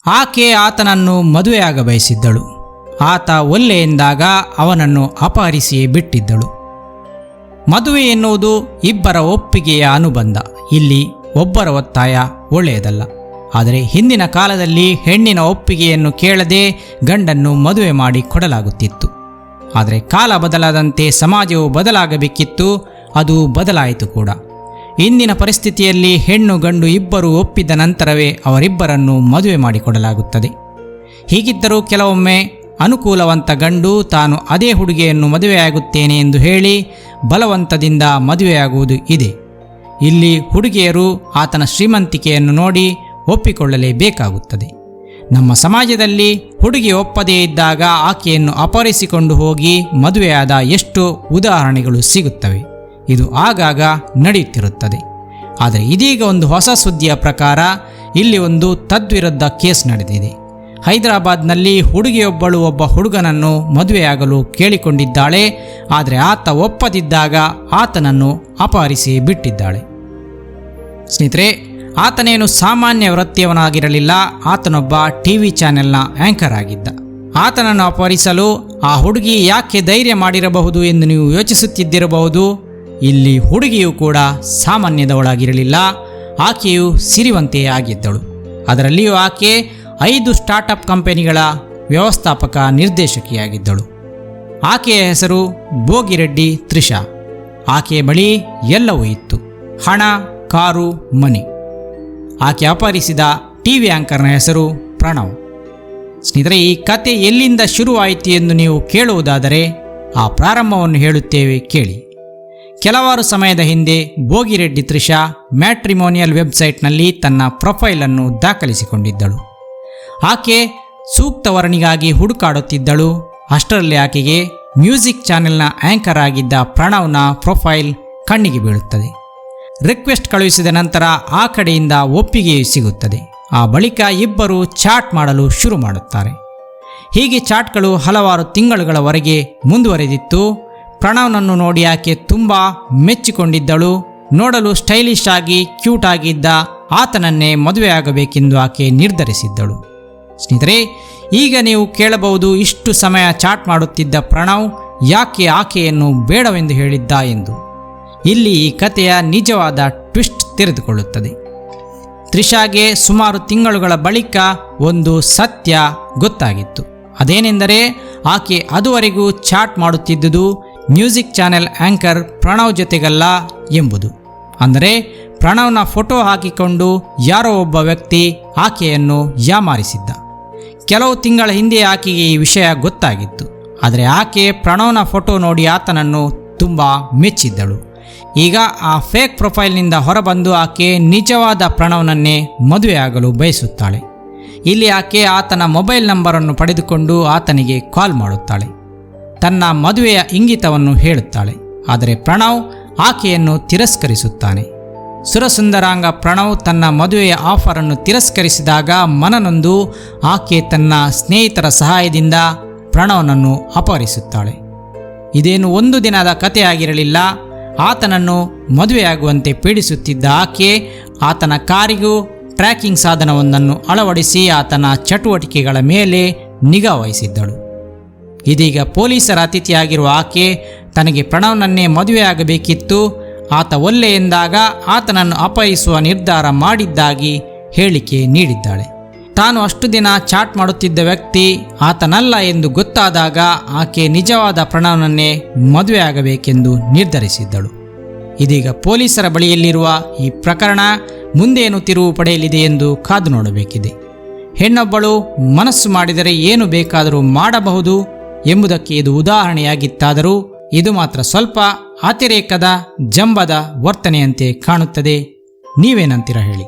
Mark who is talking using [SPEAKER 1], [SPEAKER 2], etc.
[SPEAKER 1] ಆಕೆ ಆತನನ್ನು ಮದುವೆಯಾಗ ಬಯಸಿದ್ದಳು. ಆತ ಒಲ್ಲೆ ಎಂದಾಗ ಅವನನ್ನು ಅಪಹರಿಸಿಯೇ ಬಿಟ್ಟಿದ್ದಳು. ಮದುವೆ ಎನ್ನುವುದು ಇಬ್ಬರ ಒಪ್ಪಿಗೆಯ ಅನುಬಂಧ. ಇಲ್ಲಿ ಒಬ್ಬರ ಒತ್ತಾಯ ಒಳ್ಳೆಯದಲ್ಲ. ಆದರೆ ಹಿಂದಿನ ಕಾಲದಲ್ಲಿ ಹೆಣ್ಣಿನ ಒಪ್ಪಿಗೆಯನ್ನು ಕೇಳದೆ ಗಂಡನ್ನು ಮದುವೆ ಮಾಡಿ ಕೊಡಲಾಗುತ್ತಿತ್ತು. ಆದರೆ ಕಾಲ ಬದಲಾದಂತೆ ಸಮಾಜವು ಬದಲಾಗಬೇಕಿತ್ತು, ಅದು ಬದಲಾಯಿತು ಕೂಡ. ಇಂದಿನ ಪರಿಸ್ಥಿತಿಯಲ್ಲಿ ಹೆಣ್ಣು ಗಂಡು ಇಬ್ಬರು ಒಪ್ಪಿದ ನಂತರವೇ ಅವರಿಬ್ಬರನ್ನು ಮದುವೆ ಮಾಡಿಕೊಡಲಾಗುತ್ತದೆ. ಹೀಗಿದ್ದರೂ ಕೆಲವೊಮ್ಮೆ ಅನುಕೂಲವಂತ ಗಂಡು ತಾನು ಅದೇ ಹುಡುಗಿಯನ್ನು ಮದುವೆಯಾಗುತ್ತೇನೆ ಎಂದು ಹೇಳಿ ಬಲವಂತದಿಂದ ಮದುವೆಯಾಗುವುದು ಇದೆ. ಇಲ್ಲಿ ಹುಡುಗಿಯರು ಆತನ ಶ್ರೀಮಂತಿಕೆಯನ್ನು ನೋಡಿ ಒಪ್ಪಿಕೊಳ್ಳಲೇಬೇಕಾಗುತ್ತದೆ. ನಮ್ಮ ಸಮಾಜದಲ್ಲಿ ಹುಡುಗಿ ಒಪ್ಪದೇ ಇದ್ದಾಗ ಆಕೆಯನ್ನು ಅಪಹರಿಸಿಕೊಂಡು ಹೋಗಿ ಮದುವೆಯಾದ ಎಷ್ಟೋ ಉದಾಹರಣೆಗಳು ಸಿಗುತ್ತವೆ. ಇದು ಆಗಾಗ ನಡೆಯುತ್ತಿರುತ್ತದೆ. ಆದರೆ ಇದೀಗ ಒಂದು ಹೊಸ ಸುದ್ದಿಯ ಪ್ರಕಾರ ಇಲ್ಲಿ ಒಂದು ತದ್ವಿರುದ್ಧ ಕೇಸ್ ನಡೆದಿದೆ. ಹೈದರಾಬಾದ್ನಲ್ಲಿ ಹುಡುಗಿಯೊಬ್ಬಳು ಒಬ್ಬ ಹುಡುಗನನ್ನು ಮದುವೆಯಾಗಲು ಕೇಳಿಕೊಂಡಿದ್ದಾಳೆ. ಆದರೆ ಆತ ಒಪ್ಪದಿದ್ದಾಗ ಆತನನ್ನು ಅಪಹರಿಸಿ ಬಿಟ್ಟಿದ್ದಾಳೆ. ಸ್ನೇಹಿತರೆ, ಆತನೇನು ಸಾಮಾನ್ಯ ವೃತ್ತಿಯವನಾಗಿರಲಿಲ್ಲ. ಆತನೊಬ್ಬ ಟಿವಿ ಚಾನೆಲ್ನ ಆ್ಯಂಕರ್ ಆಗಿದ್ದ. ಆತನನ್ನು ಅಪಹರಿಸಲು ಆ ಹುಡುಗಿ ಯಾಕೆ ಧೈರ್ಯ ಮಾಡಿರಬಹುದು ಎಂದು ನೀವು ಯೋಚಿಸುತ್ತಿದ್ದಿರಬಹುದು. ಇಲ್ಲಿ ಹುಡುಗಿಯು ಕೂಡ ಸಾಮಾನ್ಯದವಳಾಗಿರಲಿಲ್ಲ. ಆಕೆಯು ಸಿರಿವಂತೆಯೇ ಆಗಿದ್ದಳು. ಅದರಲ್ಲಿಯೂ ಆಕೆ 5 ಸ್ಟಾರ್ಟಪ್ ಕಂಪನಿಗಳ ವ್ಯವಸ್ಥಾಪಕ ನಿರ್ದೇಶಕಿಯಾಗಿದ್ದಳು. ಆಕೆಯ ಹೆಸರು ಭೋಗಿರೆಡ್ಡಿ ತ್ರಿಷಾ. ಆಕೆಯ ಬಳಿ ಎಲ್ಲವೂ ಇತ್ತು: ಹಣ, ಕಾರು, ಮನೆ. ಆಕೆ ಅಪಹರಿಸಿದ ಟಿವಿ ಆ್ಯಂಕರ್ನ ಹೆಸರು ಪ್ರಣವ್. ಸ್ನೇಹಿತರೆ, ಈ ಕತೆ ಎಲ್ಲಿಂದ ಶುರುವಾಯಿತು ಎಂದು ನೀವು ಕೇಳುವುದಾದರೆ ಆ ಪ್ರಾರಂಭವನ್ನು ಹೇಳುತ್ತೇವೆ, ಕೇಳಿ. ಕೆಲವಾರು ಸಮಯದ ಹಿಂದೆ ಭೋಗಿರೆಡ್ಡಿ ತ್ರಿಷಾ ಮ್ಯಾಟ್ರಿಮೋನಿಯಲ್ ವೆಬ್ಸೈಟ್ನಲ್ಲಿ ತನ್ನ ಪ್ರೊಫೈಲನ್ನು ದಾಖಲಿಸಿಕೊಂಡಿದ್ದಳು. ಆಕೆ ಸೂಕ್ತ ವರನಿಗಾಗಿ ಹುಡುಕಾಡುತ್ತಿದ್ದಳು. ಅಷ್ಟರಲ್ಲಿ ಆಕೆಗೆ ಮ್ಯೂಸಿಕ್ ಚಾನೆಲ್ನ ಆ್ಯಂಕರ್ ಆಗಿದ್ದ ಪ್ರಣವ್ನ ಪ್ರೊಫೈಲ್ ಕಣ್ಣಿಗೆ ಬೀಳುತ್ತದೆ. ರಿಕ್ವೆಸ್ಟ್ ಕಳುಹಿಸಿದ ನಂತರ ಆ ಕಡೆಯಿಂದ ಒಪ್ಪಿಗೆಯೂ ಸಿಗುತ್ತದೆ. ಆ ಬಳಿಕ ಇಬ್ಬರು ಚಾಟ್ ಮಾಡಲು ಶುರು ಮಾಡುತ್ತಾರೆ. ಹೀಗೆ ಚಾಟ್ಗಳು ಹಲವಾರು ತಿಂಗಳುಗಳವರೆಗೆ ಮುಂದುವರೆದಿತ್ತು. ಪ್ರಣವ್ನನ್ನು ನೋಡಿ ಆಕೆ ತುಂಬ ಮೆಚ್ಚಿಕೊಂಡಿದ್ದಳು. ನೋಡಲು ಸ್ಟೈಲಿಶ್ ಆಗಿ ಕ್ಯೂಟ್ ಆಗಿದ್ದ ಆತನನ್ನೇ ಮದುವೆಯಾಗಬೇಕೆಂದು ಆಕೆ ನಿರ್ಧರಿಸಿದ್ದಳು. ಸ್ನೇಹಿತರೆ, ಈಗ ನೀವು ಕೇಳಬಹುದು, ಇಷ್ಟು ಸಮಯ ಚಾಟ್ ಮಾಡುತ್ತಿದ್ದ ಪ್ರಣವ್ ಯಾಕೆ ಆಕೆಯನ್ನು ಬೇಡವೆಂದು ಹೇಳಿದ್ದ ಎಂದು. ಇಲ್ಲಿ ಈ ಕಥೆಯ ನಿಜವಾದ ಟ್ವಿಸ್ಟ್ ತೆರೆದುಕೊಳ್ಳುತ್ತದೆ. ತ್ರಿಷಾಗೆ ಸುಮಾರು ತಿಂಗಳುಗಳ ಬಳಿಕ ಒಂದು ಸತ್ಯ ಗೊತ್ತಾಗಿತ್ತು. ಅದೇನೆಂದರೆ, ಆಕೆ ಅದುವರೆಗೂ ಚಾಟ್ ಮಾಡುತ್ತಿದ್ದುದು ಮ್ಯೂಸಿಕ್ ಚಾನೆಲ್ ಆ್ಯಂಕರ್ ಪ್ರಣವ್ ಜೊತೆಗಲ್ಲ ಎಂಬುದು. ಅಂದರೆ ಪ್ರಣವ್ನ ಫೋಟೋ ಹಾಕಿಕೊಂಡು ಯಾರೋ ಒಬ್ಬ ವ್ಯಕ್ತಿ ಆಕೆಯನ್ನು ಯಾಮಾರಿಸಿದ್ದ. ಕೆಲವು ತಿಂಗಳ ಹಿಂದೆ ಆಕೆಗೆ ಈ ವಿಷಯ ಗೊತ್ತಾಗಿತ್ತು. ಆದರೆ ಆಕೆ ಪ್ರಣವ್ನ ಫೋಟೋ ನೋಡಿ ಆತನನ್ನು ತುಂಬ ಮೆಚ್ಚಿದ್ದಳು. ಈಗ ಆ ಫೇಕ್ ಪ್ರೊಫೈಲ್ನಿಂದ ಹೊರಬಂದು ಆಕೆ ನಿಜವಾದ ಪ್ರಣವ್ನನ್ನೇ ಮದುವೆಯಾಗಲು ಬಯಸುತ್ತಾಳೆ. ಇಲ್ಲಿ ಆಕೆ ಆತನ ಮೊಬೈಲ್ ನಂಬರನ್ನು ಪಡೆದುಕೊಂಡು ಆತನಿಗೆ ಕಾಲ್ ಮಾಡುತ್ತಾಳೆ. ತನ್ನ ಮದುವೆಯ ಇಂಗಿತವನ್ನು ಹೇಳುತ್ತಾಳೆ. ಆದರೆ ಪ್ರಣವ್ ಆಕೆಯನ್ನು ತಿರಸ್ಕರಿಸುತ್ತಾನೆ. ಸುರಸುಂದರಾಂಗ ಪ್ರಣವ್ ತನ್ನ ಮದುವೆಯ ಆಫರನ್ನು ತಿರಸ್ಕರಿಸಿದಾಗ ಮನನೊಂದು ಆಕೆ ತನ್ನ ಸ್ನೇಹಿತರ ಸಹಾಯದಿಂದ ಪ್ರಣವ್ನನ್ನು ಅಪಹರಿಸುತ್ತಾಳೆ. ಇದೇನು ಒಂದು ದಿನದ ಕಥೆಯಾಗಿರಲಿಲ್ಲ. ಆತನನ್ನು ಮದುವೆಯಾಗುವಂತೆ ಪೀಡಿಸುತ್ತಿದ್ದ ಆಕೆ ಆತನ ಕಾರಿಗೂ ಟ್ರ್ಯಾಕಿಂಗ್ ಸಾಧನವೊಂದನ್ನು ಅಳವಡಿಸಿ ಆತನ ಚಟುವಟಿಕೆಗಳ ಮೇಲೆ ನಿಗಾ ವಹಿಸಿದ್ದಳು. ಇದೀಗ ಪೊಲೀಸರ ಅತಿಥಿಯಾಗಿರುವ ಆಕೆ ತನಗೆ ಪ್ರಣವ್ನನ್ನೇ ಮದುವೆಯಾಗಬೇಕಿತ್ತು. ಆತ ಒಲ್ಲೆ ಎಂದಾಗ ಆತನನ್ನು ಅಪಹರಿಸುವ ನಿರ್ಧಾರ ಮಾಡಿದ್ದಾಗಿ ಹೇಳಿಕೆ ನೀಡಿದ್ದಾಳೆ. ತಾನು ಅಷ್ಟು ದಿನ ಚಾಟ್ ಮಾಡುತ್ತಿದ್ದ ವ್ಯಕ್ತಿ ಆತನಲ್ಲ ಎಂದು ಗೊತ್ತಾದಾಗ ಆಕೆ ನಿಜವಾದ ಪ್ರಣವ್ನನ್ನೇ ಮದುವೆಯಾಗಬೇಕೆಂದು ನಿರ್ಧರಿಸಿದ್ದಳು. ಇದೀಗ ಪೊಲೀಸರ ಬಳಿಯಲ್ಲಿರುವ ಈ ಪ್ರಕರಣ ಮುಂದೇನು ತಿರುವು ಪಡೆಯಲಿದೆ ಎಂದು ಕಾದು ನೋಡಬೇಕಿದೆ. ಹೆಣ್ಣೊಬ್ಬಳು ಮನಸ್ಸು ಮಾಡಿದರೆ ಏನು ಬೇಕಾದರೂ ಮಾಡಬಹುದು ಎಂಬುದಕ್ಕೆ ಇದು ಉದಾಹರಣೆಯಾಗಿತ್ತಾದರೂ ಇದು ಮಾತ್ರ ಸ್ವಲ್ಪ ಅತಿರೇಕದ ಜಂಬದ ವರ್ತನೆಯಂತೆ ಕಾಣುತ್ತದೆ. ನೀವೇನಂತೀರ ಹೇಳಿ.